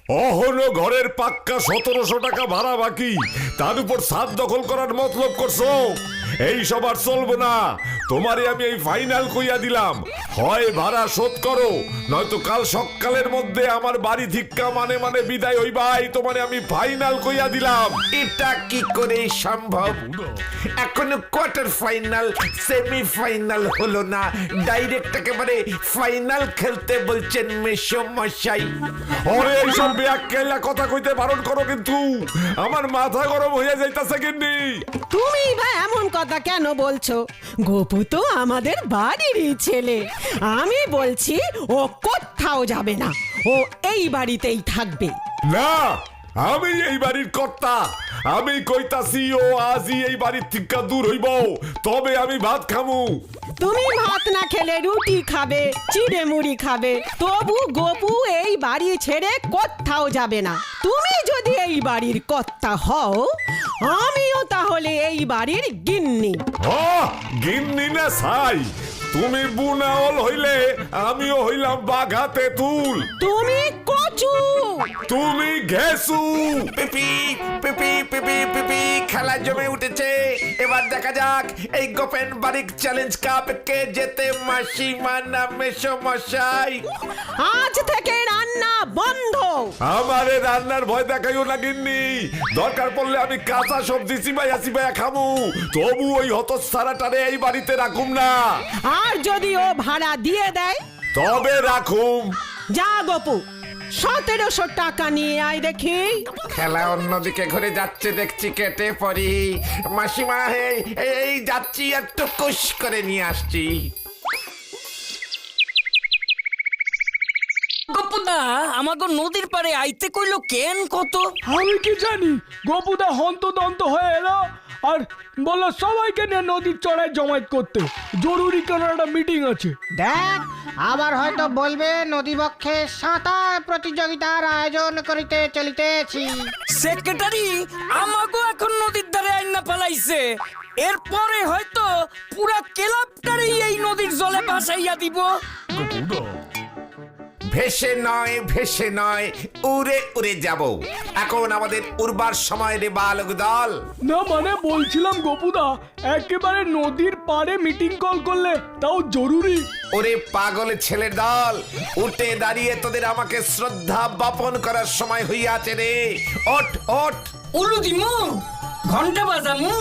অহনো ঘরের পাক্কা 1700 টাকা ভাড়া বাকি, তার উপর ছাদ দখল করার মতলব করছো। এই সব আর চলবো না। তোমারে আমি এই ফাইনাল কইয়া দিলাম, হয় ভাড়া শোধ করো, নয়তো কাল সকালের মধ্যে আমার বাড়ি ধিক্কা মানে মানে বিদায় হইবাই। তোমারে আমি ফাইনাল কইয়া দিলাম। এটা কি করে সম্ভব? এখনো কোয়ার্টার ফাইনাল সেমি ফাইনাল হলো না, ডাইরেক্ট একেবারে ফাইনাল খেলতে বলছেন মেশো মশাই। ওরে এইসব বেয়াক্কেলা কথা কইতে বারণ করো, কিন্তু আমার মাথা গরম হইয়া যাইতাছে গিন্নি। তুমি বা এমন কথা কেন বলছো? গোপু তো আমাদের বাড়িরই ছেলে। আমি বলছি ও কোথাও যাবে না, ও এই বাড়িতেই থাকবে। না, আমি এই বাড়ির কর্তা। আমি কইতাছি ও আজই এই বাড়ির থেকে দূর হইব, তবে আমি ভাত খামু। তুমি ভাত না খেলে রুটি খাবে, চিড়ে মুড়ি খাবে, তবু গোপু এই বাড়ি ছেড়ে কোথাও যাবে না। তুমি যদি এই বাড়ির কর্তা হও, আমিও তাহলে এই বাড়ির গিন্নি। ও গিন্নি না ছাই, তুমি বুনাওল হইলে আমিও হইলাম বাঘা তেঁতুল। তুমি কচু। তুমি ঘেসু। পিপি পিপি পিপি পিপি, খেলা জমে উঠেছে। এবার দেখা যাক এই গোপেন বাড়ির চ্যালেঞ্জ কাপ কে জেতে, মাসিমা না মেশো মশাই? আজ থেকে রান্না বন্ধ। আমারে রান্নার ভয় দেখাইও না গিন্নি। দরকার পড়লে আমি কাঁচা সবজি চিবাইয়া চিবাইয়া খামু, তবু ওই হতচ্ছাড়াটারে এই বাড়িতে রাখুম না। আর যদি ও ভাড়া দিয়ে দেয় তবে রাখুম। যা গোপু, 1700 টাকা নিয়ে আয় দেখি। খেলা অন্যদিকে ঘুরে যাচ্ছে দেখছি, কেটে পড়ি। মাসিমা এই যাচ্ছি, একটু কুশ করে নিয়ে আসছি। গপুদা আমাকে নদীর পাড়ে আইতে কইলো কেন কত? আমি কি জানি, গোপুদা হন্তদন্ত হয়ে এলো আর বললো সবাইকে নিয়ে নদীর চড়ায় জমায়েত করতে, জরুরি কোনো একটা মিটিং আছে। দেখ, আবার হয়তো বলবে নদীবক্ষে সাঁতার প্রতিযোগিতার আয়োজন করিতে চলিতেছি। সেক্রেটারি আমাকে এখন নদীর ধারে আইনা ফেলাইছে, এরপরে হয়তো পুরা ক্লাবটারই এই নদীর জলে ভাসাইয়া দিব। ভেসে নয় উড়ে উড়ে যাব। এখন আমাদের উড়বার সময় রে বালক দল। না মানে বলছিলাম গোপুদা, একেবারে নদীর পাড়ে মিটিং কল করলে তাও জরুরি। ওরে পাগল ছেলের দল, উঠে দাঁড়িয়ে তোদের আমাকে শ্রদ্ধা জ্ঞাপন করার সময় হইয়াছে রে। ওঠ ওঠ। উলু দিমু, ঘন্টা বাজামু।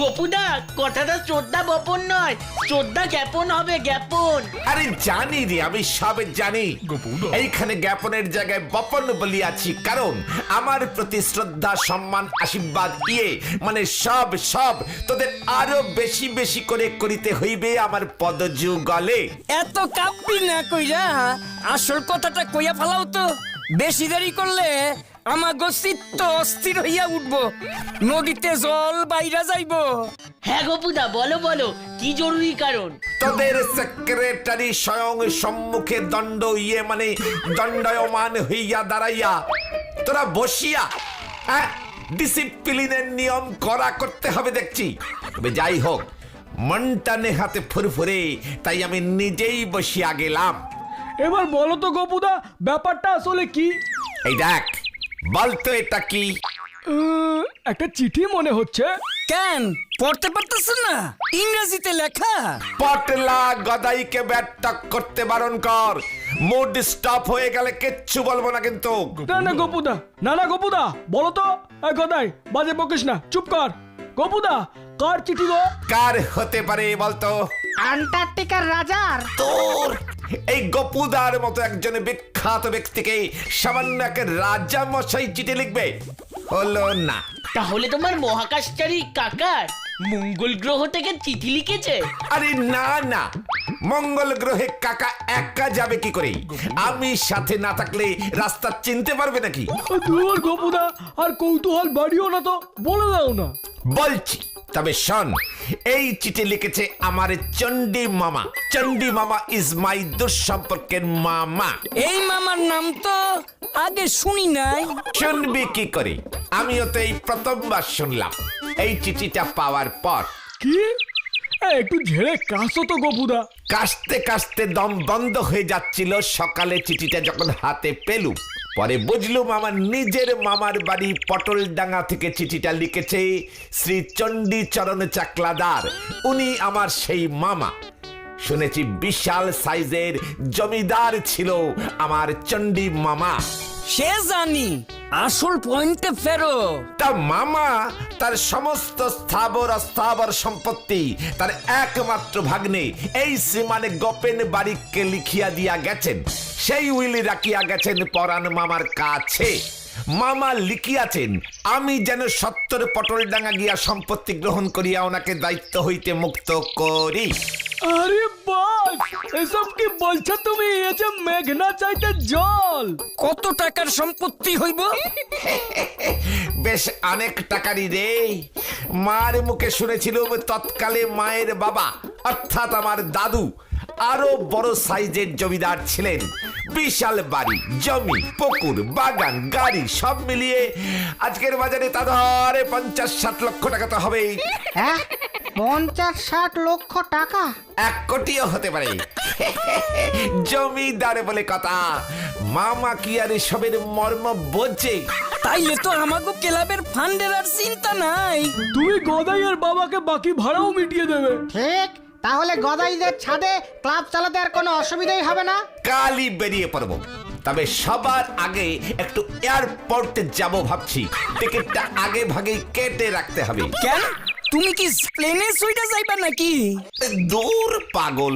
গোপুদা, কথাটা শ্রদ্ধা বপন নয়, শ্রদ্ধা জ্ঞাপন হবে, জ্ঞাপন। আরে জানি রে, আমি সব জানি। এইখানে জ্ঞাপনের জায়গায় বপন বলিয়াছি, কারণ আমার প্রতি শ্রদ্ধা সম্মান আশীর্বাদ মানে সব তোদের আরো বেশি বেশি করে করিতে হইবে আমার পদযুগলে। এত কাঁপবি না কইরা আসল কথাটা কইয়া ফেলাও তো। বেশি দেরি করলে আমার চিত্ত অস্থির হইয়া উঠবো, নদীতে জল বাইরা যাইব। হ্যাঁ গোপুদা, বলো বলো, কি জরুরি কারণ? তোদের সেক্রেটারি স্বয়ং সম্মুখে মানে দণ্ডায়মান হইয়া দাঁড়াইয়া তোরা বসিয়া ডিসিপ্লিনের নিয়ম কড়া করতে হবে দেখছি। তবে যাই হোক, মনটা নেহাতে ফুরফুরে, তাই আমি নিজেই বসিয়া গেলাম। এবার বলো তো গোপুদা, ব্যাপারটা আসলে কি? এই দেখ, বলতো এটা কি? একটা চিঠি মনে হচ্ছে। কেন পড়তে পারতেছ না? ইংরেজিতে লেখা। পটলা গদাইকে ব্যাটক করতে বারণ কর। মুড স্টপ হয়ে গেলে কিচ্ছু বলবো না কিন্তু। না গোপুদা, না গোপুদা, বলো তো। গদাই, বাজে বকিস না, চুপ কর। গোপুদা, কার চিঠি গো? কার হতে পারে বলতো? আন্টার্কটিকার রাজার। তোর এই গপুদার মতো একজন বিখ্যাত ব্যক্তিকে সামান্য এক রাজা মশাই চিঠি লিখবে? হলো না। তাহলে তোমার মহাকাশচারী কাকার মঙ্গল গ্রহ থেকে চিঠি লিখেছে? আরে না, মঙ্গল গ্রহে কাকা একা যাবে কি করে? আমি সাথে না থাকলে রাস্তা চিনতে পারবে নাকি? দূর গোপুদা, আর কৌতূহল বাড়িও না তো, বলে দাও না। বলছি, তবে শোন, এই চিঠি লিখেছে আমার চণ্ডী মামা। চণ্ডী মামা ইজ মাই দুঃসম্পর্কের মামা। এই মামার নাম তো আগে শুনি নাই। শুনবি কি করে? আমিও তো এই প্রথমবার শুনলাম এই চিঠিটা পাওয়ার পর। কি? একটু ঝেড়ে কাশো তো গপুদা। কাশতে কাশতে দম বন্ধ হয়ে যাচ্ছিল সকালে চিঠিটা যখন হাতে পেলুম। পরে বুঝলুম আমার নিজের মামার বাড়ি পটলডাঙ্গা থেকে চিঠিটা লিখেছে শ্রী চণ্ডীচরণ চাকলাদার। উনি আমার সেই মামা। শুনেছি বিশাল সাইজের জমিদার ছিল আমার চণ্ডী মামা। সে জানি, আসল পয়েন্টে ফেরো। তা মামা তার সমস্ত স্থাবর অস্থাবর সম্পত্তি তার একমাত্র ভাগ্নে এই শ্রীমানে গোপেন বাড়িকে লিখিয়া দিয়া গেছেন। সেই উইল রাখিয়া গেছেন পরাণ মামার কাছে। মামা লিখিয়াছেন আমি যেন সত্তর পটলডাঙ্গা গিয়া সম্পত্তি গ্রহণ করিয়া ওনাকে দায়িত্ব হইতে মুক্ত করি। আরে বাস, এসব কি বলছো তুমি? এ যে মেঘনা চাইতে জল। কত টাকার সম্পত্তি হইব? বেশ অনেক টাকারই রে। মার মুখে শুনেছিলাম তৎকালে মায়ের বাবা অর্থাৎ আমার দাদু আরো বড় সাইজের জমিদার ছিলেন। বিশাল বাড়ি, জমি, পুকুর, বাগান, গাড়ি সব মিলিয়ে আজকের বাজারে তা ধরে 50-60 লক্ষ টাকা তো হবেই। হ্যাঁ, 50-60 লক্ষ টাকা? 1 কোটিও হতে পারে। জমিদার বলে কথা। মামা কি আর এসবের মর্ম বোঝে? তাইলে তো আমাগো ক্লাবের ফান্ডের আর চিন্তা নাই। তুমি গদাইয়ের বাবাকে বাকি ভাড়াও মিটিয়ে দেবে। ঠিক, তাহলে গদাইদের ছাদে ক্লাব চালাতে আর কোনো অসুবিধাই হবে না। কালই বেরিয়ে পড়বো। তবে সবার আগে একটু এয়ারপোর্টে যাব ভাবছি। টিকিটটা আগে ভাগেই কেটে রাখতে হবে। কেন, তুমি কি প্লেনে সুইটা যাইবা নাকি? দূর পাগল,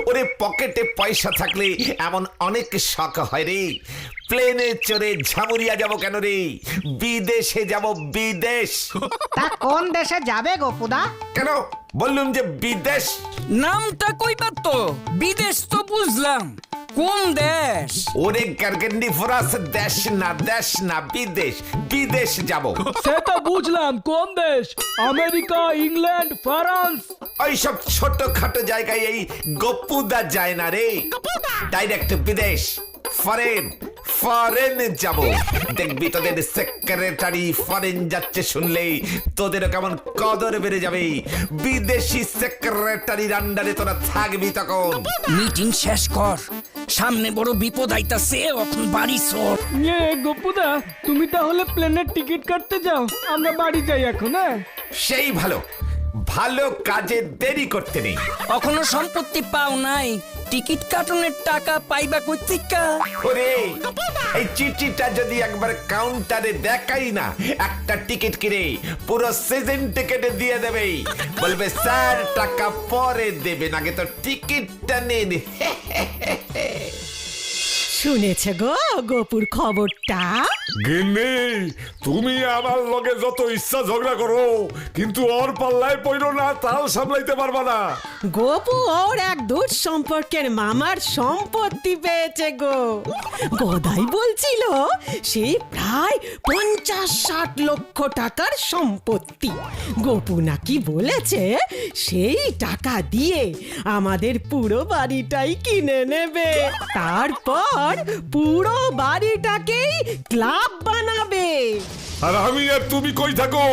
ওরে পকেটে পয়সা থাকলে এমন অনেক শখ হয় রে। প্লেনে চড়ে ঝামুরিয়া যাব কেন রে? বিদেশে যাব, বিদেশ। তা কোন দেশে যাবে গপুদা? কেন বললুম যে বিদেশ? নামটা কইবা তো। বিদেশ তো বুঝলাম, কোন দেশ? ওরে গার্গেন্ডি ফরাস, দেশ না দেশ না, বিদেশ। বিদেশ যাব। সেটা বুঝলাম, কোন দেশ? America, England, France? ওইসব ছোটখাটো জায়গায় এই গপুদা যায় না রে। ডাইরেক্ট বিদেশ, ফরেন। ফরেন যাব। দেখবি তোদের সেক্রেটারি ফরেন যাচ্ছে শুনলেই তোদেরও কেমন কদর বেড়ে যাবে। বিদেশি সেক্রেটারির আন্ডারে তোরা থাকবি তখন। মিটিং শেষ কর, সামনে বড় বিপদ আইতাছে। এখন বাড়ি চল। গপুদা, তুমি তাহলে প্লেনের টিকিট কাটতে যাও, আমরা বাড়ি যাই এখন। হ্যাঁ, সেই ভালো। ভালো কাজে দেরি করতে নেই। এখনো সম্পত্তি পাও নাই, টিকিট কাটনের টাকা পাইবা কই থেকে? ওরে, এই চিঠিটা যদি একবার কাউন্টারে দেখাই না, একটা টিকিট কিনে পুরো সিজন টিকেটে দিয়ে দেবে। বলবে স্যার টাকা পরে দেবেন, আগে তো টিকিটটা নিন। শুনেছে গো গোপুর খবরটা? গিন্নি, তুমি আমার লগে যত ইচ্ছা ঝগড়া করো, কিন্তু ওর পাল্লায় পড়ো না, তাল সামলাইতে পারবা না। গোপু ওর এক দূর সম্পর্কের মামার সম্পত্তি পেয়েছে গো। গদাই বলছিল সেই প্রায় 50-60 লক্ষ টাকার সম্পত্তি। গোপু নাকি বলেছে সেই টাকা দিয়ে আমাদের পুরো বাড়িটাই কিনে নেবে, তারপর পুরো বাড়িটাকেই ক্লাব বানাবে। আর আমি আর তুমি কই থাকো?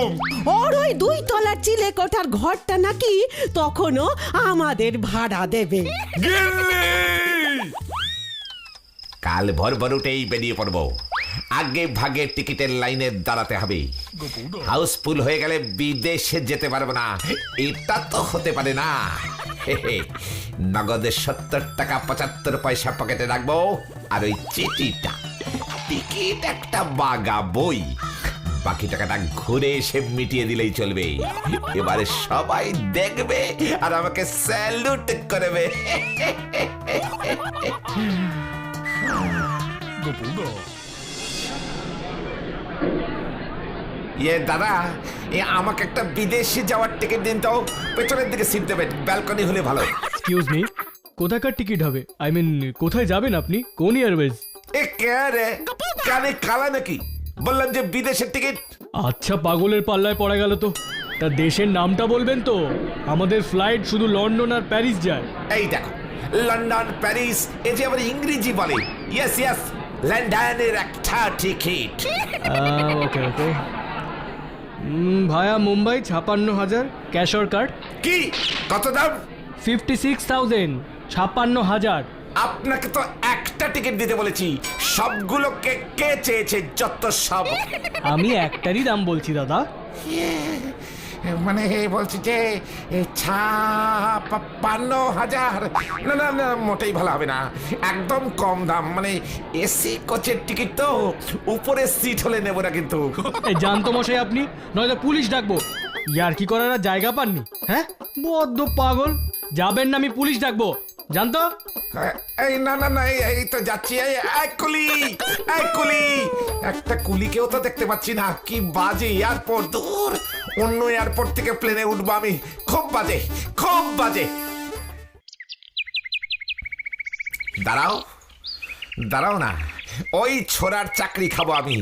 ওর ওই 2 তলার চিলে কোঠার ঘরটা নাকি তখনও আমাদের ভাড়া দেবে। গিন্নি, কাল ভোর উঠেই বেরিয়ে পড়বো। আগে ভাগে টিকিটের লাইনে দাঁড়াতে হবে। হাউসফুল হয়ে গেলে বিদেশে যেতে পারবো না, এটা তো হতে পারে না। নগদে 70 টাকা 75 পয়সা পকেটে রাখবো, আর ওই চিঠিটা, টিকিট একটা বাগা বই। বাকি টাকাটা ঘুরে এসে মিটিয়ে দিলেই চলবে। এবারে সবাই দেখবে আর আমাকে স্যালুট করবে। দাদা, আমাকে একটা বিদেশে যাওয়ার টিকিট দিন তো। পেছনের দিকে সিট দেবেন, ব্যালকনি হলে ভালো। এক্সকিউজ মি, কোথাকার টিকিট হবে? আই মিন, কোথায় যাবেন আপনি? কোন এয়ারওয়েজ? এ কে রে, কানে কালা নাকি? বললাম যে বিদেশের টিকিট। আচ্ছা, পাগলের পাল্লায় পড়া গেল তো। তা দেশের নামটা বলবেন তো? আমাদের ফ্লাইট শুধু লন্ডন আর প্যারিস যায়। এই দেখো, লন্ডন, প্যারিস, এ যে আবার ইংরেজি বলে। ইয়েস ইয়েস, লন্ডনের একটা টিকিট। ওকে ওকে, ভায়া মুম্বাই 56,000 ক্যাশর কার্ড। কি কত দাম? 56,000, 56,000। আপনাকে তো একটা টিকিট দিতে বলেছি, সবগুলো কে কে চেয়েছে যত সব। আমি একটারই দাম বলছি দাদা। মানে বলছি যে 56,000। না না না, মোটেই ভালো হবে না, একদম কম দাম। মানে এসি কোচের টিকিট তো, উপরে সিট হলে নেব না কিন্তু। এই জানতো মশাই আপনি, নয়তো পুলিশ ডাকবো। ইয়ার কি করার আর জায়গা পাননি? হ্যাঁ, বড্ড পাগল। যাবেন না, আমি পুলিশ ডাকবো, জানতো। এই না না না, এই তো যাচ্ছি। এই কুলি, এই কুলি, একটা কুলিকেও তো দেখতে পাচ্ছি না। কি বাজে এয়ারপোর্ট, দূর অন্য এয়ারপোর্ট থেকে প্লেনে উঠবো আমি। খুব বাজে, খুব বাজে। দাঁড়াও দাঁড়াও না, ওই ছোড়ার চাকরি খাবো আমি।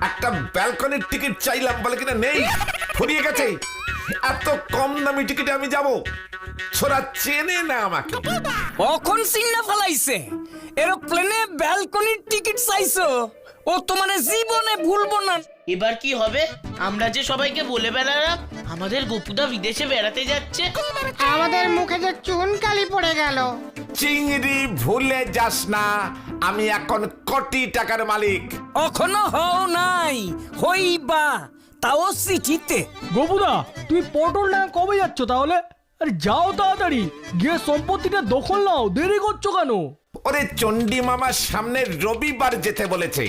একটা ব্যালকনির টিকিট চাইলাম, বলে কিনা নেই, ফুরিয়ে গেছে। এত কম দামি টিকিটে আমি যাব? ছোড়া চেনে না আমাকে। অখন সিংনা ফলাইছে, এরোপ্লেনে ব্যালকনির টিকিট চাইছো? ও তোমার জীবনে ভুলবো না। এবার কি হবে? আমরা যে সবাইকে বলে বেড়ালাম আমাদের গোপুদা বিদেশে বেড়াতে যাচ্ছে। আমাদের মুখে যে চুন কালি পড়ে গেল। চিংড়ি, ভুলে যাস না, আমি এখন কোটি টাকার মালিক। এখনো হও নাই, হইবা, তাও চিঠিতে। গোপুদা, তুমি পটল না কবে যাচ্ছ তাহলে? আরে যাও তাড়াতাড়ি, গিয়ে সম্পত্তিটা দখল নাও, দেরি করছো কেন? ওরে চণ্ডী মামা সামনের রবিবার যেতে বলেছে।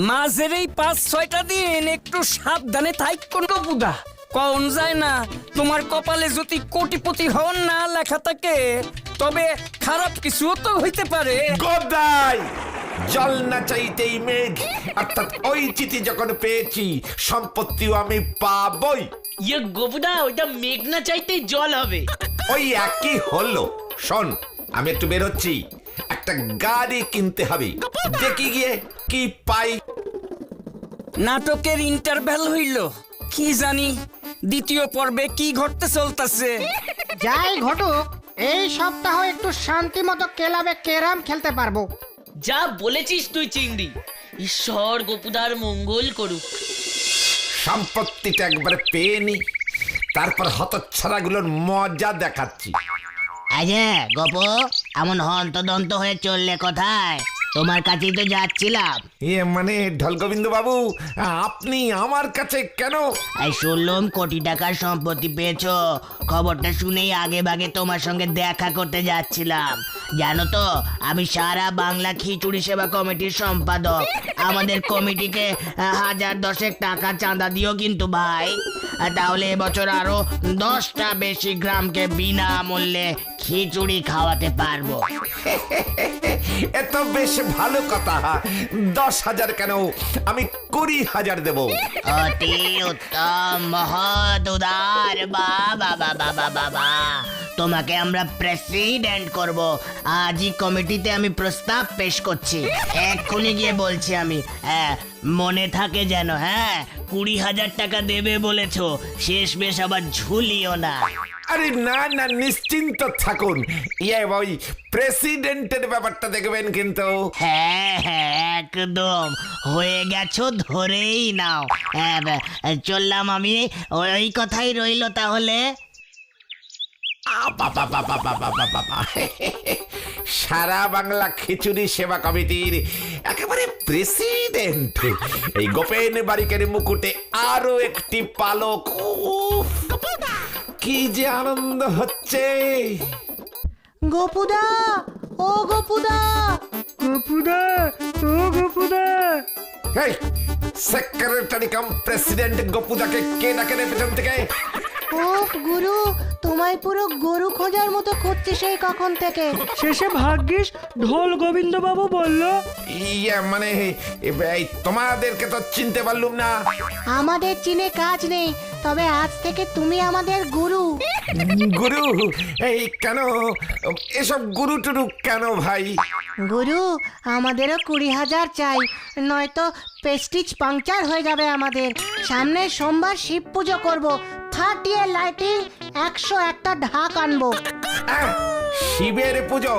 মাঝের এই 5-6টা দিন একটু সাবধানে থাক কোন বুদা। কন যায় না, তোমার কপালে যদি কোটিপতি হন না লেখা থাকে, তবে খারাপ কিছুও তো হইতে পারে। গদাই, জল না চাইতেই মেঘ, অর্থাৎ ওই চিঠি যখন পেয়েছি, সম্পত্তিও আমি পাবই। ইয়ে গোপুদা, ওইটা মেঘ না চাইতেই জল হবে। ওই একই হলো। শোন, আমি একটু বের হচ্ছি, একটা গাড়ি কিনতে হবে, দেখি গিয়ে কি পাই। নাটকের ইন্টারভ্যাল হইল, কি জানি দ্বিতীয় পর্বে কি ঘটতে চলতেছে। যাই ঘটুক, এই সপ্তাহ একটু শান্তি মতো ক্লাবে ক্যারাম খেলতে পারবো। যা বলেছিস তুই চিংড়ি, ঈশ্বর গোপুদার মঙ্গল করুক। সম্পত্তিটা একবারে পেয়ে নি, তারপর হতচ্ছাড়াগুলোর মজা দেখাচ্ছি। আরে গপ, এমন হন্তদন্ত হয়ে চললে কোথায়? তোমার কাছেই তো যাচ্ছিলাম। মানে ঢলগোবিন্দ বাবু, আপনি আমার কাছে কেন? এই শুনলাম কোটি টাকার সম্পত্তি পেয়েছো, খবরটা শুনেই আগে ভাগে তোমার সঙ্গে দেখা করতে যাচ্ছিলাম। জানো তো, আমি সারা বাংলা খিচুড়ি সেবা কমিটির সম্পাদক। আমাদের কমিটিকে 1010 টাকা চাঁদা দিও কিন্তু ভাই, তাহলে এবছর আরো 10টা বেশি গ্রামকে বিনামূল্যে খিচুড়ি খাওয়াতে পারবো। এত বেশ ভালো কথা। 10,000 কেন, আমি 20,000 দেব। অতি উত্তম, মহৎ উদার, বাবা বাবা বাবা বাবা, তোমাকে আমরা প্রেসিডেন্ট করব। আজই কমিটিতে আমি প্রস্তাব পেশ করছি, এক্ষুনি গিয়ে বলছি আমি। হ্যাঁ, মনে থাকে যেন। হ্যাঁ, 20,000 টাকা দেবে বলেছো, শেষ বেশ আবার ঝুলিও না। আরে না না, নিশ্চিন্ত থাকুন, ওই প্রেসিডেন্টের ব্যাপারটা দেখবেন কিন্তু। হ্যাঁ হ্যাঁ, একদম হয়ে গেছো, ধরেই নাও। হ্যাঁ, চললাম আমি, ওই কথাই রইলো তাহলে। সারা বাংলা খিচুড়ি সেবা কমিটির একেবারে প্রেসিডেন্ট, এই গোপেন বারিকের মুকুটে আরো একটি পালক। উফ, কি যে আনন্দ হচ্ছে। গোপুদা, ও গোপুদা, গোপুদা, ও গোপুদা। এই সেক্রেটারি কাম প্রেসিডেন্ট গোপুদাকে কে ডাকে রে পেছন থেকে? ও গুরু, তোমায় পুরো গরু খোঁজার মতো খুঁজছি সেই কখন থেকে। শেষে ভাগ্যিস ঢোল গোবিন্দ বাবু বললো। মানে এই তোমাদেরকে তো চিনতে পারলুম না। আমাদের চিনে কাজ নেই, তবে আজ থেকে তুমি আমাদের গুরু। গুরু? এই কেন এসব গুরু টুরু কেন ভাই? গুরু, আমাদেরও 20,000 চাই, নয়তো প্রেস্টিজ পাংচার হয়ে যাবে আমাদের। সামনে সোমবার শিব পুজো করব, ফাটিয়ে লাইটিং 101টা ঢাক আনবো। শিবের পুজো?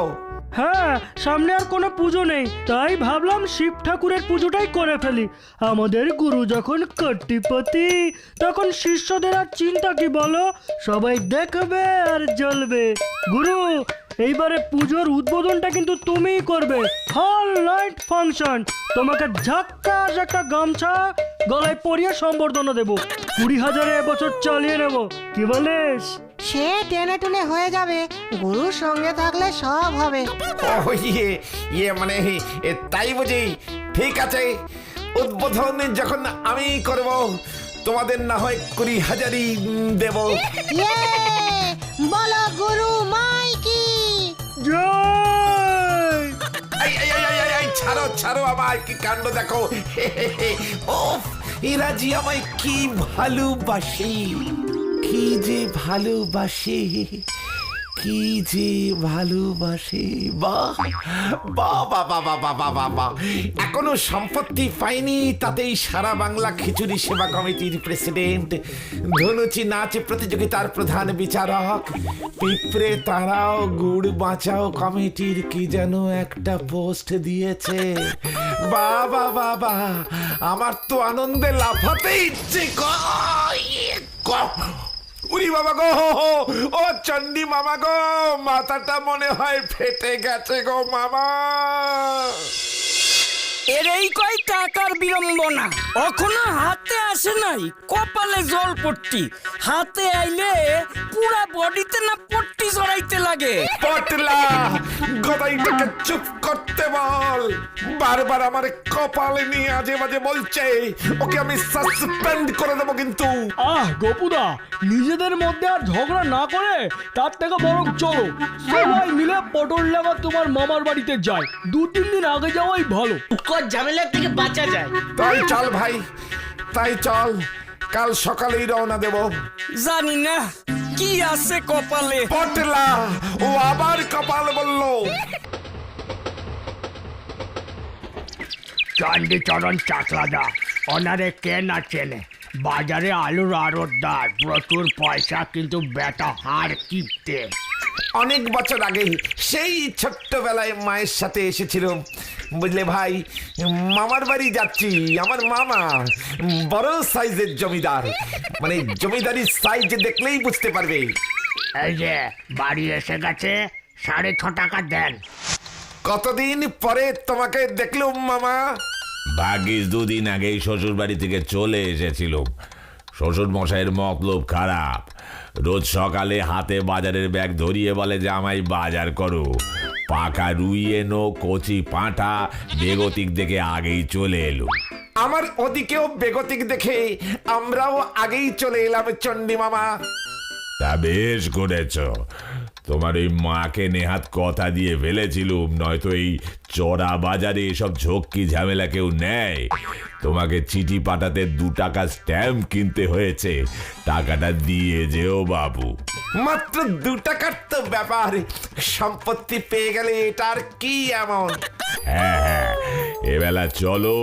হ্যাঁ, সামনে আর কোনো পুজো নেই, তাই ভাবলাম শিব ঠাকুরের পুজোটাই করে ফেলি। আমাদের গুরু যখন কর্তিপতি, তখন শিষ্যদের আর চিন্তা কি বলো? সবাই দেখবে আর জ্বলবে। গুরু, এইবারে পুজোর উদ্বোধনটা কিন্তু তুমিই করবে। হল নাইট ফাংশন। তোমাকে ঝাক্কাস একটা গামছা গলায় পরিয়ে সম্বর্ধনা দেবো। 20,000 এবছর চালিয়ে নেব, কি বলিস? সে টেনে টুনে হয়ে যাবে, গুরুর সঙ্গে থাকলে সব হবে। ও ইয়ে মানে তাই বুঝি? ঠিক আছে, উদ্বোধন যখন আমি করব, তোমাদের না হয় 20,000ই দেব। ইয়ে, বলো গুরু মাই কি। জয়! এই, ছাড়ো ছাড়ো, আমার কি কাণ্ড দেখো। ও এরা জি আমায় কি ভালোবাসে, কি যে ভালোবাসে, কি যে ভালোবাসে। বাহ বাহ বাহ বাহ বাহ বাহ বাহ বাহ বাহ। এখনো সম্পত্তি পাইনি, তাতেই সারা বাংলা খিচুড়ি সেবা কমিটির প্রেসিডেন্ট, ধনুচি নাচ প্রতিযোগিতার প্রধান বিচারক, পিঁপড়ে তারাও গুড় বাঁচাও কমিটির কি যেন একটা পোস্ট দিয়েছে। বাহ বাহ বাহ বাহ, আমার তো আনন্দে লাফাতে ইচ্ছে উরি বাবা গো, ও চন্ডী মামা গো, মাথাটা মনে হয় ফেটে গেছে গো মামা। এর এই কয় টাকার বিড়ম্বনা এখনো হাতে আসে নাই, কপালে জল পট্টি, হাতে আইলে পুরা বডিতে না পট্টি জড়াইতে লাগে। পটলা, গদাইটাকে চুপ করতে বল, বারবার আমার কপালে নিয়ে আজে বাজে বলছে, ওকে আমি সাসপেন্ড করে দেবো কিন্তু। গোপুদা, নিজেদের মধ্যে আর ঝগড়া না করে তার থেকে বরং চলো সবাই মিলে পটল লাগা তোমার মামার বাড়িতে যাই। 2-3 দিন আগে যাওয়াই ভালো। ঝামেলার থেকে বাঁচা যায়। তাই চল ভাই, তাই চল, কাল সকালেই রওনা দেব। জানি না কি আছে কপালে। পটলা, ও আবার কপাল বললো। চণ্ডীচরণ চাকলাদা, ওনারে কে না চেনে? বাজারে আলুর আড়তদার, প্রচুর পয়সা, কিন্তু বেটা হার কিপটে। অনেক বছর আগে সেই ছোট্টবেলায় মায়ের সাথে এসেছিলাম, বুঝলে ভাই, মামার বাড়ি যাচ্ছি। আমার মামা বড় সাইজের জমিদার, মানে জমিদারির সাইজ দেখলেই বুঝতে পারবে। এই যে বাড়ি এসে গেছে, 6.5 টাকা দেন। কতদিন পরে তোমাকে দেখলুম মামা। ভাগ্যিস 2 দিন আগেই শ্বশুর বাড়ি থেকে চলে এসেছিলাম। শ্বশুর মশাইয়ের মতলব খারাপ, রোজ সকালে হাতে বাজারের ব্যাগ ধরিয়ে বলে যে আমায় বাজার করো। পাকা রুই এনো, কচি পাঁঠা, বেগতিক দেখে আগেই চলে এলো। আমার ওদিকেও বেগতিক দেখে আমরাও আগেই চলে এলাম চন্ডী মামা। তা বেশ করেছ, তোমার ওই মাকে নেহাত কথা দিয়ে ফেলেছিলুম, নয়তো এই চড়া বাজারে এসব ঝক্কি ঝামেলা কেউ নেয়। তোমাকে চিঠি পাঠাতে 2 টাকা স্ট্যাম্প কিনতে হয়েছে, টাকাটা দিয়ে যেও বাবু। মাত্র 2 টাকার তো ব্যাপার, সম্পত্তি পেয়ে গেলে এটার কি এমন। হ্যাঁ হ্যাঁ, এবেলা চলো,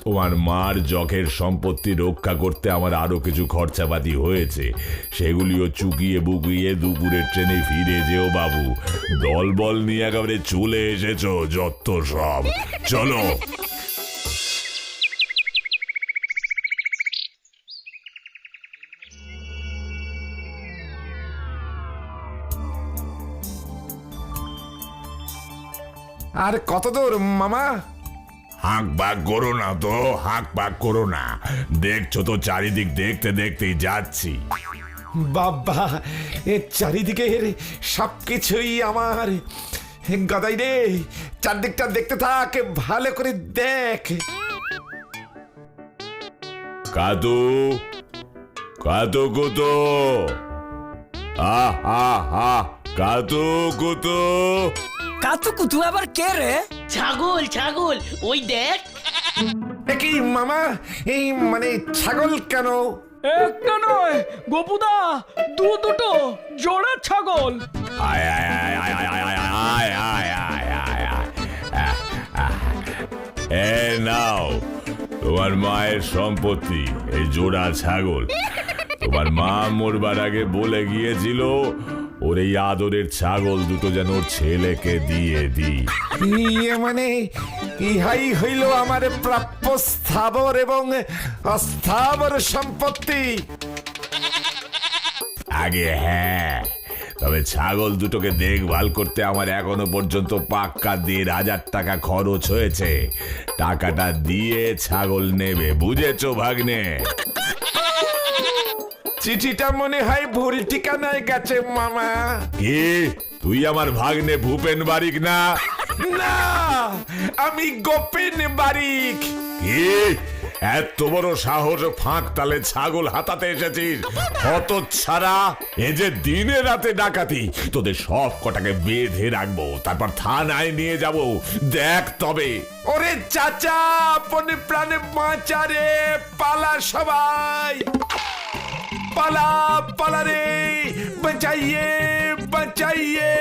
তোমার মার যখের সম্পত্তি রক্ষা করতে আমার আরো কিছু খরচাপাতি হয়েছে, সেগুলিও চুকিয়ে বুকিয়ে দুপুরের ট্রেনে ফিরে যেও বাবু। দলবল নিয়ে একেবারে চলে এসেছো যত সব। চলো। আর কত দূর মামা? হাঁক বাক করো না তো, হাঁক বাক করো না, দেখছো তো চারিদিক দেখতে দেখতেই যাচ্ছি। বাবা, এ চারিদিকের সবকিছুই আমার। গদাই রে, চারদিকটা দেখতে থাক, ভালো করে দেখ। কাতু, কাতু কুতো, আহ আহ আহ, কাতু কুতো। কাতু কুতু আবার কে রে? ছাগল ছাগল, ওই দেখ। কি মামা, এই মানে ছাগল কেন? একটা নয় গোপুদা, 2-2 জোড়া ছাগল। আয় আয় আয় আয় আয় আয় আয় আয় আয় আয় আয়। এ নাও তোমার মায়ের সম্পত্তি, এই জোড়া ছাগল। তোমার মা মরবার আগে বলে গিয়েছিল ওর এই আদরের ছাগল দুটো যেন ওর ছেলেকে দিয়ে দিই। ইয়ে মানে ইহাই হইল আমার প্রাপ্য স্থাবর এবং অস্থাবর সম্পত্তি। আগে হ্যাঁ, তবে ছাগল দুটোকে দেখভাল করতে আমার এখনো পর্যন্ত পাক্কা 1,500 টাকা খরচ হয়েছে। টাকাটা দিয়ে ছাগল নেবে, বুঝেছো ভাগ্নে? চিঠিটা মনে হয় ভুল ঠিকানায় গেছে মামা। কি তুই আমার ভাগ্নে ভূপেন বারিক না? না, আমি গোপেন বারিক। কি এত বড় সাহস, ফাঁক তালে ছাগল হাতাতে এসেছিস? হতচ্ছাড়া, এ যে দিনে রাতে ডাকাতি। তোদের সব কটাকে বেঁধে রাখবো, তারপর থানায় নিয়ে যাব। দেখ তবে। ওরে চাচা, আপনে প্রাণে বাঁচা রে, পালা সবাই, পালা পালা রে, বাঁচাইয়ে বাঁচাইয়ে।